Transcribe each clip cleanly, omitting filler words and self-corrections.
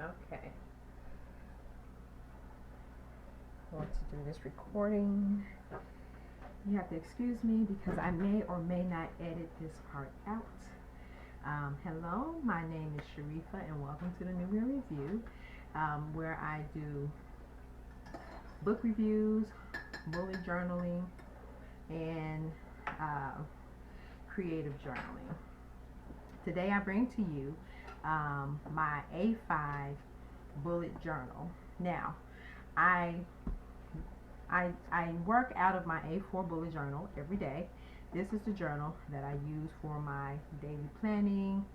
Okay. I want to do this recording. You have to excuse me because I may or may not edit this part out. Hello, my name is Sharifa and welcome to the New Year Review, where I do book reviews, bullet journaling, and creative journaling. Today I bring to you my A5 bullet journal. Now, I work out of my A4 bullet journal every day. This is the journal that I use for my daily planning,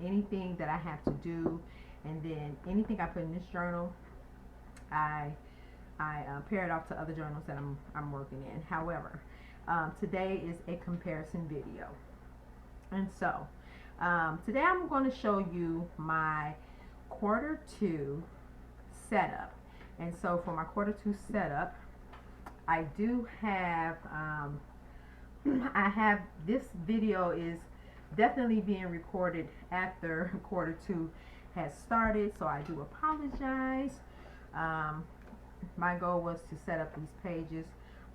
anything that I have to do, and then anything I put in this journal, I pair it off to other journals that I'm working in. However, today is a comparison video, and so today I'm going to show you my Q2 setup. And so for my Q2 setup, I do have this video is definitely being recorded after Q2 has started, so I do apologize. My goal was to set up these pages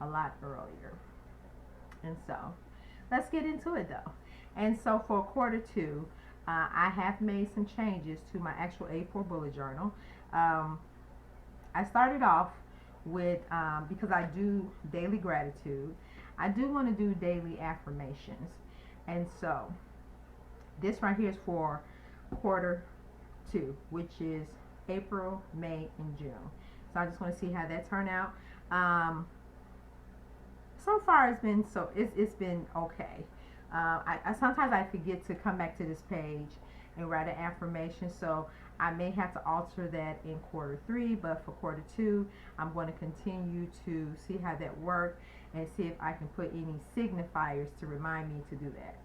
a lot earlier, and so let's get into it though. And so for Q2, I have made some changes to my actual A4 bullet journal. I started off with, because I do daily gratitude, I do want to do daily affirmations. And so this right here is for Q2, which is April, May, and June. So I just want to see how that turned out. So far it's been okay. I sometimes I forget to come back to this page and write an affirmation, so I may have to alter that in Q3, but for Q2 I'm going to continue to see how that works and see if I can put any signifiers to remind me to do that.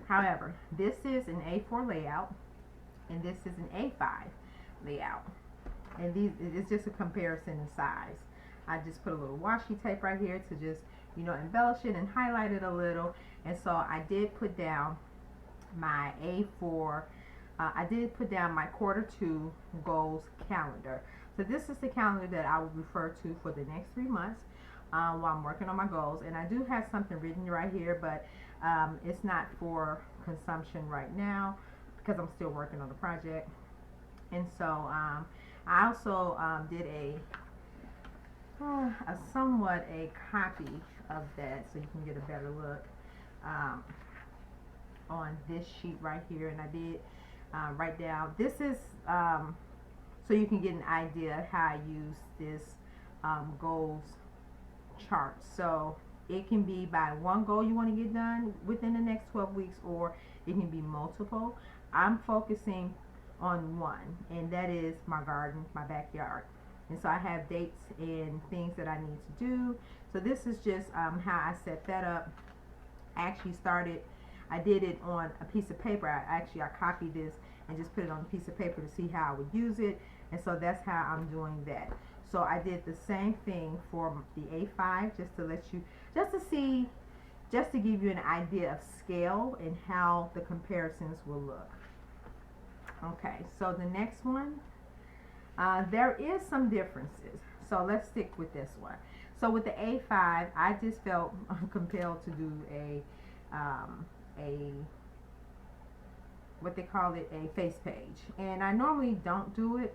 However, this is an A4 layout and this is an A5 layout, and these it's just a comparison in size. I just put a little washi tape right here to just, you know, embellish it and highlight it a little. And so I did put down my A4, I did put down my Q2 goals calendar. So this is the calendar that I will refer to for the next 3 months while I'm working on my goals. And I do have something written right here, but it's not for consumption right now because I'm still working on the project. And so I also did a somewhat a copy of that so you can get a better look on this sheet right here. And I did write down, this is so you can get an idea how I use this goals chart. So it can be by one goal you want to get done within the next 12 weeks, or it can be multiple. I'm focusing on one, and that is my garden, my backyard. And so I have dates and things that I need to do. So this is just how I set that up. I did it on a piece of paper. I copied this and just put it on a piece of paper to see how I would use it. And so that's how I'm doing that. So I did the same thing for the A5 just to give you an idea of scale and how the comparisons will look. Okay, so the next one, there is some differences. So let's stick with this one. So with the A5, I just felt compelled to do a what they call it, a face page. And I normally don't do it.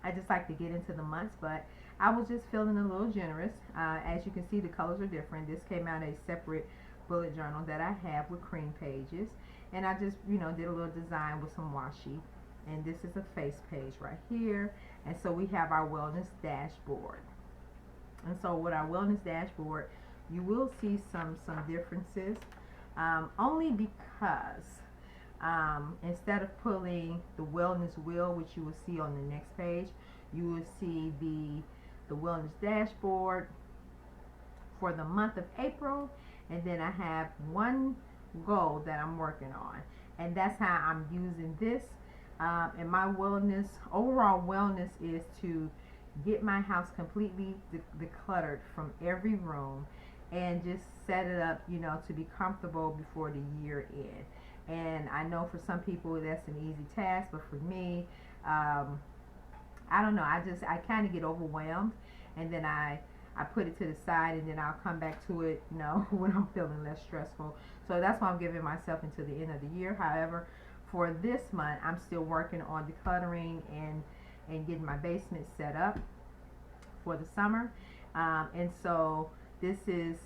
I just like to get into the months, but I was just feeling a little generous. As you can see, the colors are different. This came out a separate bullet journal that I have with cream pages. And I just, you know, did a little design with some washi. And this is a face page right here. And so we have our wellness dashboard. And so with our wellness dashboard, you will see some differences, only because instead of pulling the wellness wheel, which you will see on the next page, you will see the wellness dashboard for the month of April. And then I have one goal that I'm working on, and that's how I'm using this. And my overall wellness is to get my house completely decluttered from every room and just set it up, you know, to be comfortable before the year end. And I know for some people that's an easy task, but for me, I don't know. I kind of get overwhelmed, and then I put it to the side, and then I'll come back to it, you know, when I'm feeling less stressful. So that's why I'm giving myself until the end of the year. However, for this month, I'm still working on decluttering and getting my basement set up for the summer. And so this is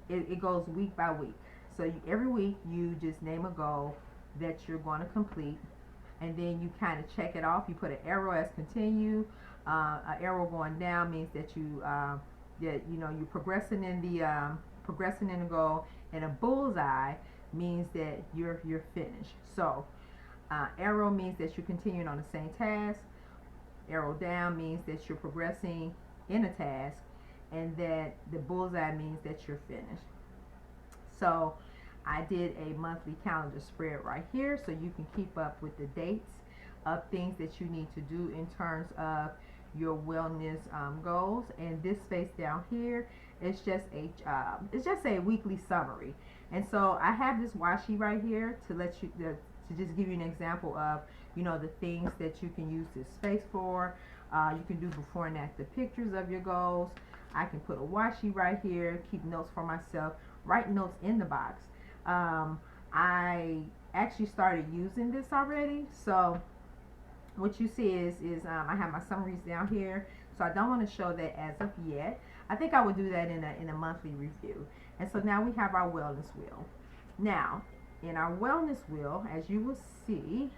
it goes week by week. So every week you just name a goal that you're going to complete, and then you kind of check it off. You put an arrow as continue. An arrow going down means that that you know you're progressing in the goal, and a bullseye means that you're finished. So arrow means that you're continuing on the same task. Arrow down means that you're progressing in a task, and that the bullseye means that you're finished. So I did a monthly calendar spread right here, so you can keep up with the dates of things that you need to do in terms of your wellness goals. And this space down here is just a weekly summary. And so I have this washi right here to just give you an example of, you know, the things that you can use this space for. You can do before and after pictures of your goals. I can put a washi right here, keep notes for myself, write notes in the box. I actually started using this already. So what you see is I have my summaries down here. So I don't want to show that as of yet. I think I would do that in a monthly review. And so now we have our wellness wheel. Now, in our wellness wheel, as you will see,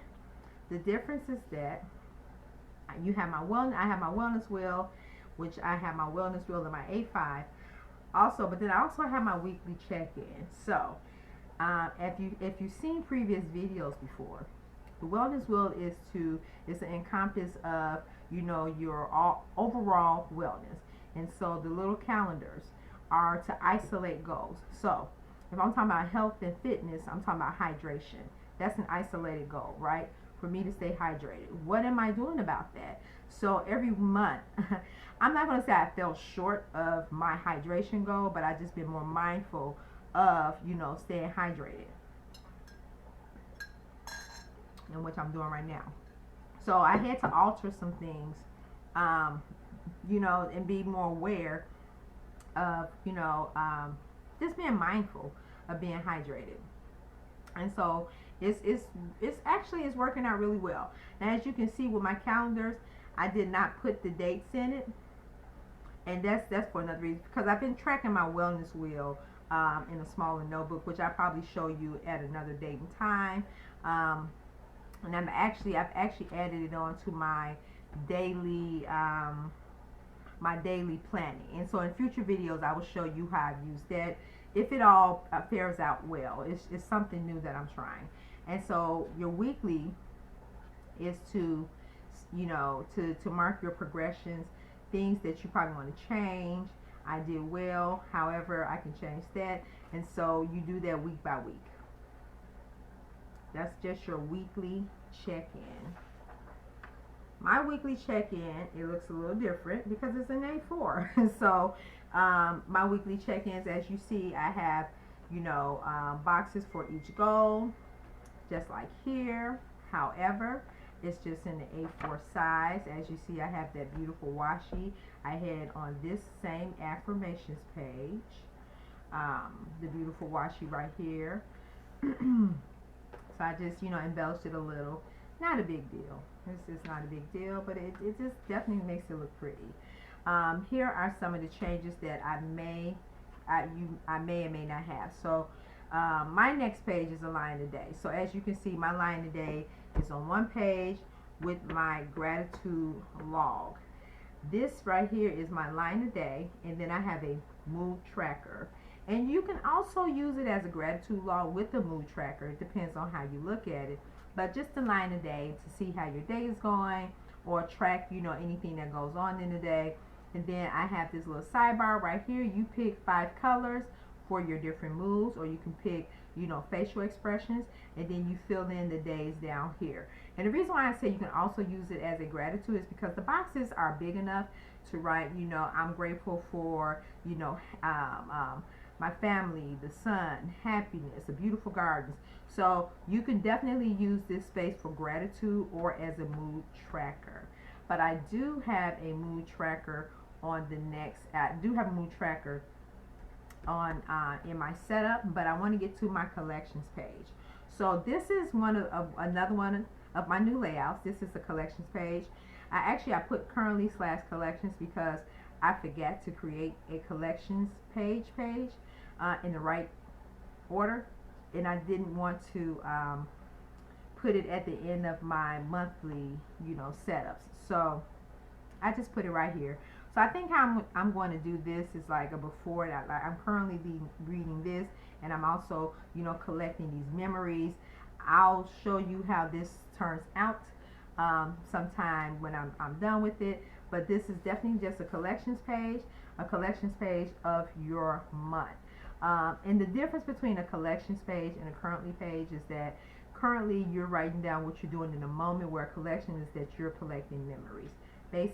the difference is that I have my wellness wheel, which I have my wellness wheel in my A5 also, but then I also have my weekly check-in. So if you've seen previous videos before, the wellness wheel is an encompass of, you know, your overall wellness. And so the little calendars are to isolate goals. So if I'm talking about health and fitness, I'm talking about hydration. That's an isolated goal, right? For me to stay hydrated. What am I doing about that? So every month, I'm not going to say I fell short of my hydration goal, but I just been more mindful of, you know, staying hydrated, and which I'm doing right now. So I had to alter some things, you know, and be more aware of, you know, just being mindful of being hydrated. And so it's actually working out really well. Now, as you can see with my calendars, I did not put the dates in it, and that's for another reason, because I've been tracking my wellness wheel in a smaller notebook, which I'll probably show you at another date and time. And I've actually added it on to my daily planning. And so in future videos, I will show you how I've used that. If it all fares out well, it's something new that I'm trying. And so your weekly is to, you know, to mark your progressions, things that you probably want to change. I did well, however, I can change that. And so you do that week by week. That's just your weekly check-in. My weekly check-in, it looks a little different because it's an A4. So my weekly check-ins, as you see, I have, you know, boxes for each goal, just like here. However, it's just in the A4 size. As you see, I have that beautiful washi I had on this same affirmations page. The beautiful washi right here. So I just, you know, embellished it a little. Not a big deal. It's not a big deal, but it just definitely makes it look pretty. Here are some of the changes that I may or may not have. So my next page is a line a day. So as you can see, my line a day is on one page with my gratitude log. This right here is my line a day, and then I have a mood tracker. And you can also use it as a gratitude log with the mood tracker. It depends on how you look at it. But just a line a day to see how your day is going, or track, you know, anything that goes on in the day. And then I have this little sidebar right here. You pick 5 colors for your different moods, or you can pick, you know, facial expressions, and then you fill in the days down here. And the reason why I say you can also use it as a gratitude is because the boxes are big enough to write, you know, I'm grateful for, you know, my family, the sun, happiness, a beautiful gardens. So you can definitely use this space for gratitude or as a mood tracker. But I do have a mood tracker on the next. I do have a mood tracker on in my setup, but I want to get to my collections page. So this is one of another one of my new layouts. This is the collections page. I put currently / collections because I forget to create a collections page in the right order, and I didn't want to put it at the end of my monthly, setups. So I just put it right here. So I think I'm going to do this is like a before. I'm currently reading this, and I'm also collecting these memories. I'll show you how this turns out sometime when I'm done with it. But this is definitely just a collections page of your month. And the difference between a collections page and a currently page is that currently you're writing down what you're doing in the moment, where a collection is that you're collecting memories. Base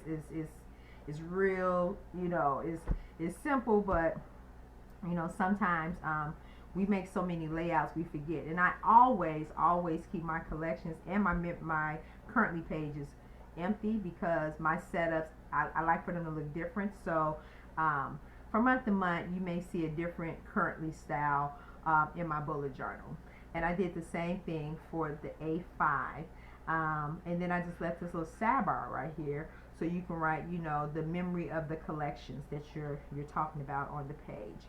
is real, is simple, but sometimes we make so many layouts we forget. And I always keep my collections and my currently pages empty because my setups, I like for them to look different. So from month to month you may see a different currently style in my bullet journal. And I did the same thing for the A5, and then I just left this little sidebar right here so you can write the memory of the collections that you're talking about on the page.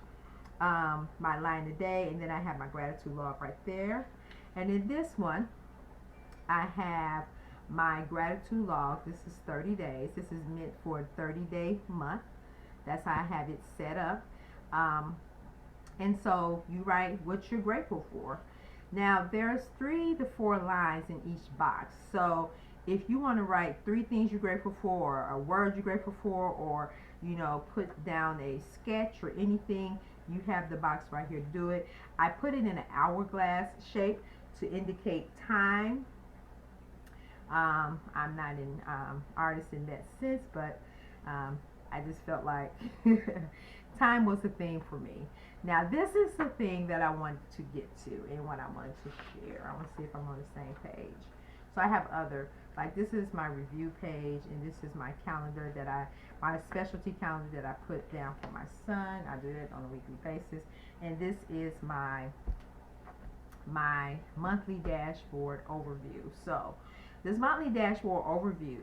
My line of the day, and then I have my gratitude log right there. And in this one I have my gratitude log. This is 30 days. This is meant for a 30-day month. That's how I have it set up. And so you write what you're grateful for. Now there's 3 to 4 lines in each box. So if you want to write 3 things you're grateful for, or a word you're grateful for, or put down a sketch or anything, you have the box right here to do it. I put it in an hourglass shape to indicate time. I'm not an artist in that sense, but I just felt like time was a thing for me. Now this is the thing that I wanted to get to and what I wanted to share. I want to see if I'm on the same page. So I have other, like this is my review page, and this is my calendar my specialty calendar that I put down for my son. I do it on a weekly basis. And this is my monthly dashboard overview. So this monthly dashboard overview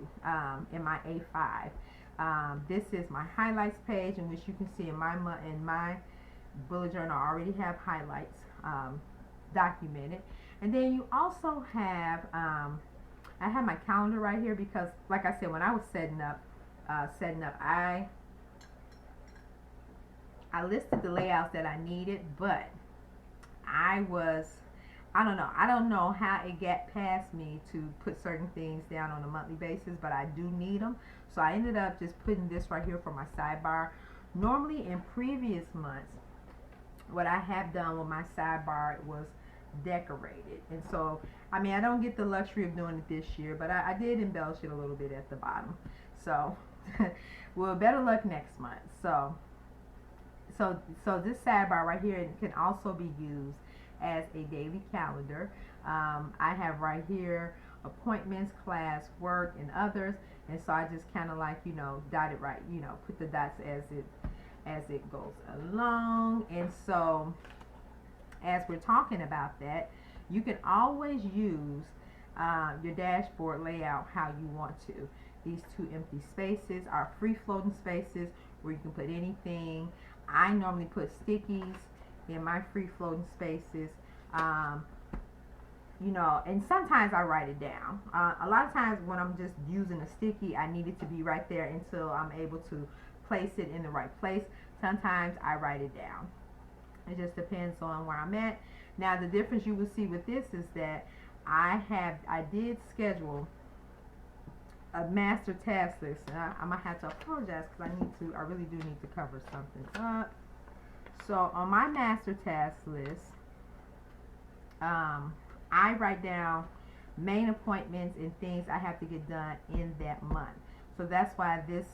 in my A5, this is my highlights page, in which you can see in my bullet journal I already have highlights documented. And then you also have I have my calendar right here because, like I said, when I was setting up I listed the layouts that I needed, but I don't know how it got past me to put certain things down on a monthly basis, but I do need them. So I ended up just putting this right here for my sidebar. Normally in previous months, what I have done with my sidebar was decorated, and so I don't get the luxury of doing it this year, but I did embellish it a little bit at the bottom. So well, better luck next month. So this sidebar right here can also be used as a daily calendar. I have right here appointments, class, work, and others, and so I just kind of like dot it right, put the dots as it goes along. And so as we're talking about that, you can always use your dashboard layout how you want to. These 2 empty spaces are free floating spaces where you can put anything. I normally put stickies in my free floating spaces, and sometimes I write it down. A lot of times when I'm just using a sticky, I need it to be right there until I'm able to place it in the right place. Sometimes I write it down. It just depends on where I'm at. Now the difference you will see with this is that I did schedule a master task list. And I'm gonna have to apologize because I really do need to cover something up. So on my master task list, I write down main appointments and things I have to get done in that month. So that's why this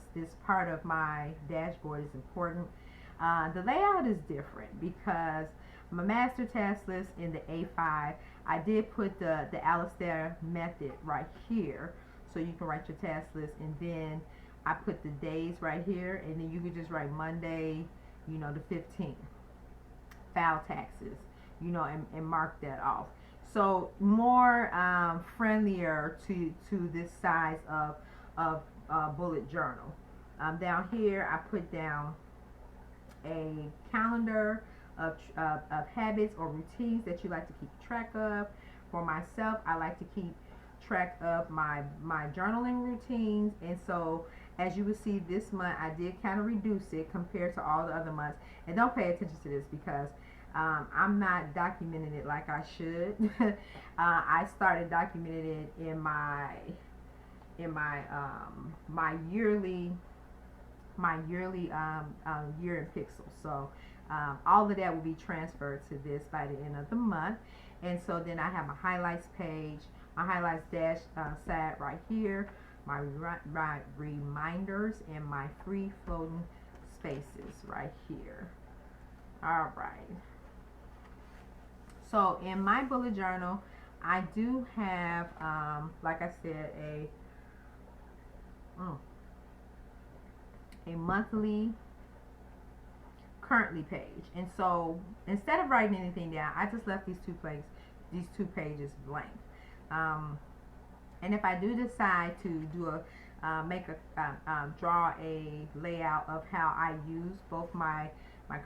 part of my dashboard is important. The layout is different because my master task list in the A5, I did put the Alistair method right here, so you can write your task list, and then I put the days right here, and then you could just write Monday, you know, the 15th, file taxes, you know, and mark that off. So more friendlier to this size of bullet journal. Down here, I put down a calendar of habits or routines that you like to keep track of. For myself, I like to keep track of my journaling routines, and so as you will see this month I did kind of reduce it compared to all the other months. And don't pay attention to this because I'm not documenting it like I should. I started documenting it in my my yearly year in pixels. So all of that will be transferred to this by the end of the month. And so then I have my highlights page, my highlights dash side right here, my reminders, and my free floating spaces right here. All right. So in my bullet journal, I do have, like I said, a monthly currently page. And so instead of writing anything down, I just left these two pages blank. And if I do decide to do draw a layout of how I use both my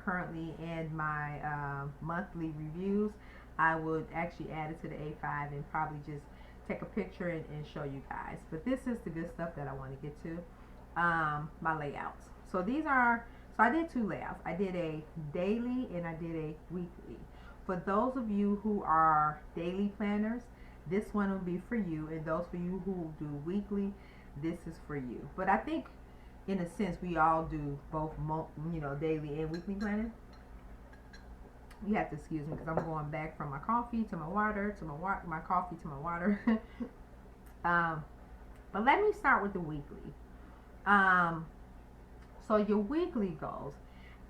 currently and my monthly reviews, I would actually add it to the A5 and probably just take a picture and show you guys. But this is the good stuff that I want to get to. My layouts. So I did two layouts. I did a daily and I did a weekly. For those of you who are daily planners, this one will be for you, and those for you who do weekly, this is for you. But I think in a sense we all do both, daily and weekly planning. You have to excuse me because I'm going back from my coffee to my water, my coffee to my water. But let me start with the weekly. So your weekly goals,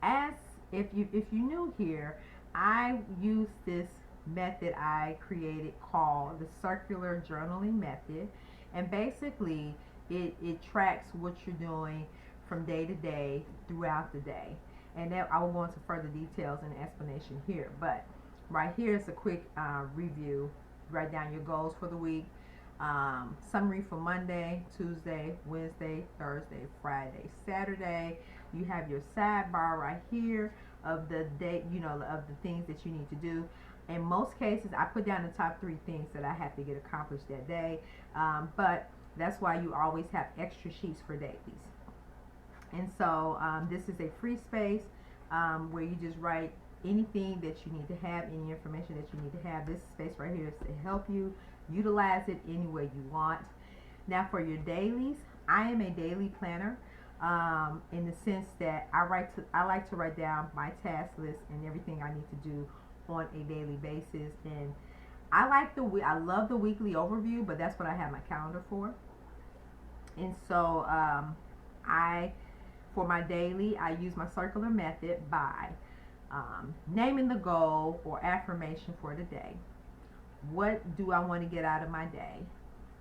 as if you new here, I use this method I created called the circular journaling method, and basically it tracks what you're doing from day to day throughout the day. And that I will go into further details and explanation here, but right here is a quick review. Write down your goals for the week. Summary for Monday, Tuesday, Wednesday, Thursday, Friday, Saturday. You have your sidebar right here of the day, of the things that you need to do. In most cases, I put down the top 3 things that I have to get accomplished that day, but that's why you always have extra sheets for dailies. And so this is a free space where you just write anything that you need to have, any information that you need to have. This space right here is to help you utilize it any way you want. Now for your dailies, I am a daily planner in the sense that I like to write down my task list and everything I need to do on a daily basis. And I love the weekly overview, but that's what I have my calendar for. And so for my daily, I use my circular method by naming the goal or affirmation for the day. What do I want to get out of my day?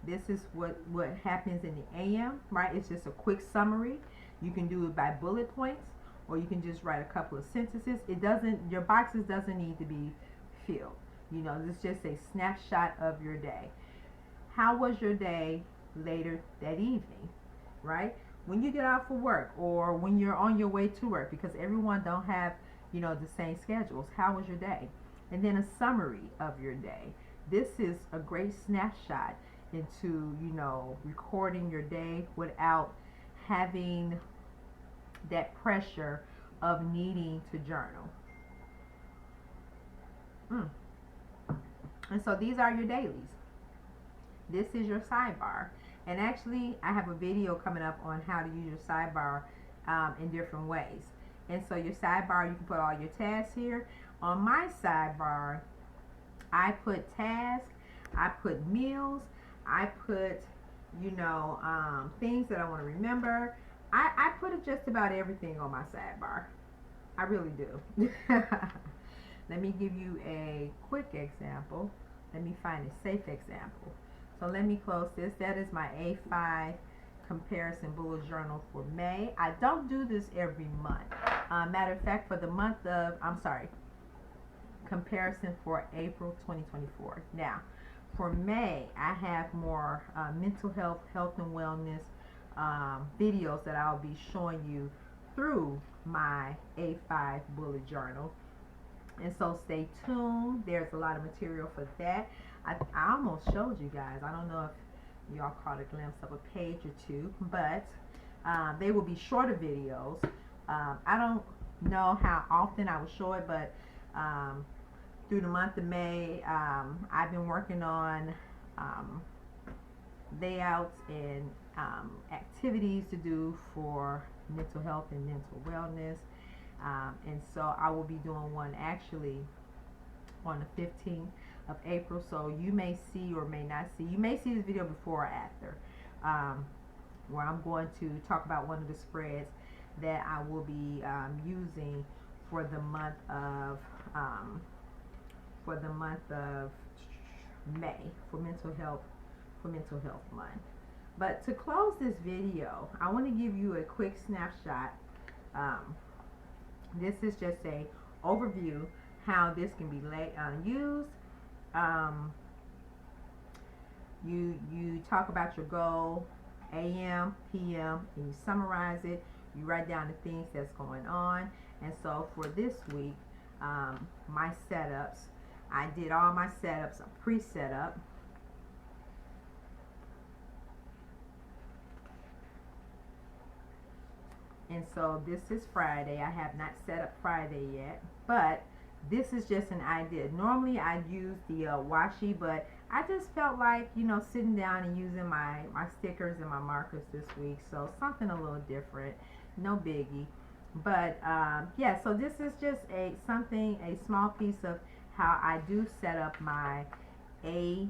This is what happens in the AM, right? It's just a quick summary. You can do it by bullet points, or you can just write a couple of sentences. Your boxes doesn't need to be filled. It's just a snapshot of your day. How was your day later that evening, right? When you get out for work, or when you're on your way to work, because everyone don't have, the same schedules. How was your day? And then a summary of your day. This is a great snapshot into, recording your day without having that pressure of needing to journal. And so these are your dailies. This is your sidebar. And actually, I have a video coming up on how to use your sidebar in different ways. And so your sidebar, you can put all your tasks here. On my sidebar, I put tasks, I put meals, I put, things that I want to remember. I put just about everything on my sidebar. I really do. Let me give you a quick example. Let me find a safe example. So let me close this. That is my A5 comparison bullet journal for May. I don't do this every month. Matter of fact, for the month of, I'm sorry, comparison for April 2024. Now, for May, I have more mental health, health and wellness videos that I'll be showing you through my A5 bullet journal. And so stay tuned. There's a lot of material for that. I almost showed you guys. I don't know if y'all caught a glimpse of a page or two, but they will be shorter videos. I don't know how often I will show it, but through the month of May, I've been working on layouts and activities to do for mental health and mental wellness. And so I will be doing one actually on the 15th of April. So you may see or may not see. You may see this video before or after, where I'm going to talk about one of the spreads that I will be using for the month of May for mental health month. But to close this video, I want to give you a quick snapshot. This is just a overview how this can be used. You talk about your goal, AM, PM, and you summarize it. You write down the things that's going on. And so for this week, my setups, I did all my setups pre-set up. And so this is Friday. I have not set up Friday yet, but this is just an idea. Normally I'd use the washi, but I just felt like, sitting down and using my stickers and my markers this week. So something a little different, no biggie. But yeah, so this is just a small piece of how I do set up my A4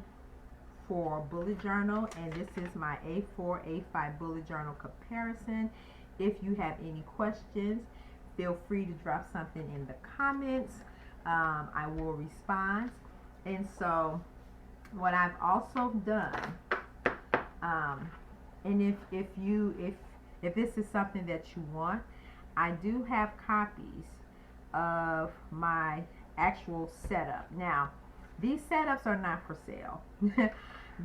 bullet journal, and this is my A4, A5 bullet journal comparison. If you have any questions, feel free to drop something in the comments. I will respond. And so what I've also done, and if this is something that you want, I do have copies of my actual setup. Now, these setups are not for sale.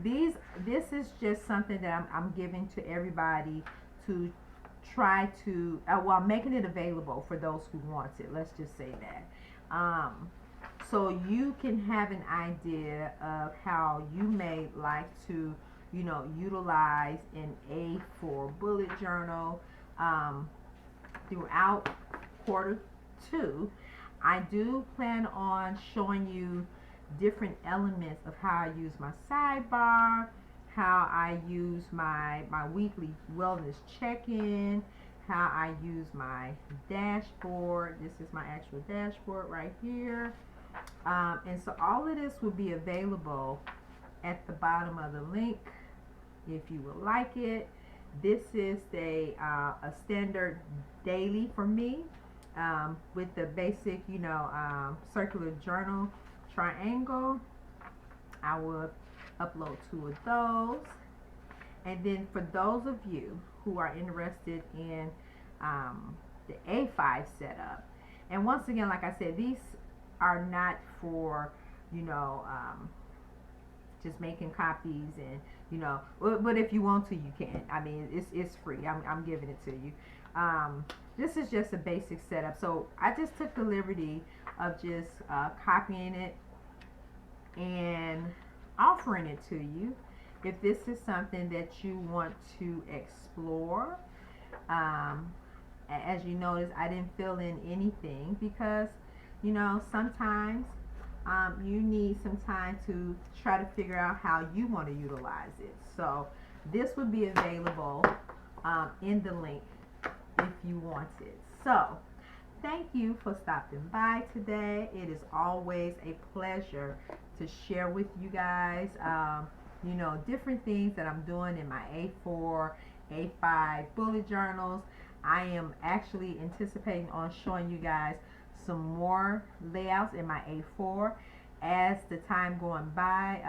This is just something that I'm giving to everybody to try to, well, making it available for those who want it. Let's just say that. So you can have an idea of how you may like to, utilize an A4 bullet journal throughout Q2. I do plan on showing you different elements of how I use my sidebar, how I use my weekly wellness check-in, how I use my dashboard. This is my actual dashboard right here. And so all of this will be available at the bottom of the link if you would like it. This is a standard daily for me, with the basic, circular journal triangle. I will upload 2 of those. And then for those of you who are interested in the A5 setup, and once again, like I said, these are not for, just making copies and, but if you want to, you can. I mean, it's free. I'm giving it to you. This is just a basic setup. So I just took the liberty of just copying it and offering it to you. If this is something that you want to explore, as you notice, I didn't fill in anything because, sometimes you need some time to try to figure out how you want to utilize it. So this would be available in the link if you want it. So thank you for stopping by today. It is always a pleasure to share with you guys, different things that I'm doing in my A4, A5 bullet journals. I am actually anticipating on showing you guys some more layouts in my A4 as the time going by.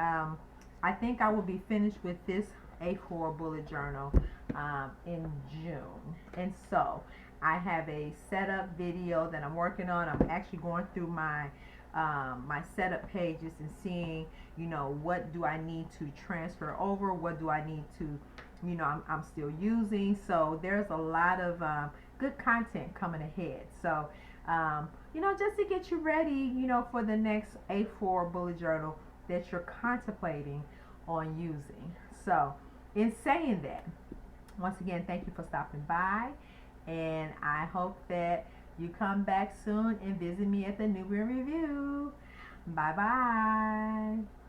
I think I will be finished with this A4 bullet journal in June. And so I have a setup video that I'm working on. I'm actually going through my setup pages and seeing, you know, what do I need to transfer over, what do I need to, you know, I'm still using. So there's a lot of good content coming ahead. So you know, just to get you ready, you know, for the next A4 bullet journal that you're contemplating on using. So in saying that, once again, thank you for stopping by, and I hope that you come back soon and visit me at the Newbie Review. Bye bye.